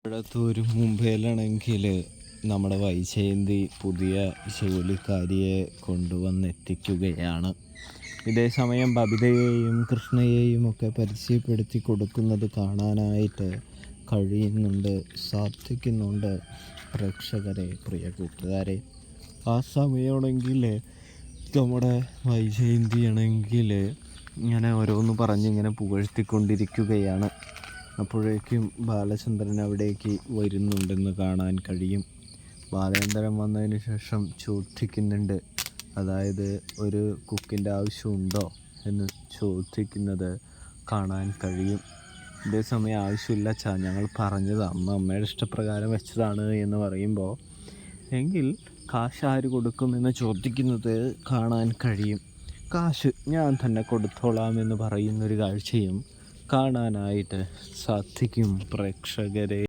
ഇടത്തൂർ മുംബൈയിലാണെങ്കിൽ നമ്മുടെ വൈജയന്തി പുതിയ ജോലിക്കാരിയെ കൊണ്ടുവന്നെത്തിക്കുകയാണ്. ഇതേ സമയം ബബിതയെയും കൃഷ്ണയെയും ഒക്കെ പരിചയപ്പെടുത്തി കൊടുക്കുന്നത് കാണാനായിട്ട് കഴിയുന്നുണ്ട്, സാധിക്കുന്നുണ്ട് പ്രേക്ഷകരെ, പ്രിയ കൂട്ടുകാരെ. ആ സമയമാണെങ്കിൽ നമ്മുടെ വൈജയന്തി ആണെങ്കിൽ ഇങ്ങനെ ഓരോന്ന് പറഞ്ഞിങ്ങനെ പുകഴ്ത്തിക്കൊണ്ടിരിക്കുകയാണ്. അപ്പോഴേക്കും ബാലചന്ദ്രൻ അവിടേക്ക് വരുന്നുണ്ടെന്ന് കാണാൻ കഴിയും. ബാലചന്ദ്രൻ വന്നതിന് ശേഷം ചോദിക്കുന്നുണ്ട്, അതായത് ഒരു കുക്കിൻ്റെ ആവശ്യമുണ്ടോ എന്ന് ചോദിക്കുന്നത് കാണാൻ കഴിയും. ഇതേസമയം ആവശ്യമില്ല ചാ, ഞങ്ങൾ പറഞ്ഞതാണ്, അമ്മയുടെ ഇഷ്ടപ്രകാരം വെച്ചതാണ് എന്ന് പറയുമ്പോൾ, എങ്കിൽ കാശ് ആര് കൊടുക്കുമെന്ന് ചോദിക്കുന്നത് കാണാൻ കഴിയും. കാശ് ഞാൻ തന്നെ കൊടുത്തോളാം എന്ന് പറയുന്നൊരു കാഴ്ചയും കാണാനായിട്ട് സാധിക്കും പ്രേക്ഷകരെ.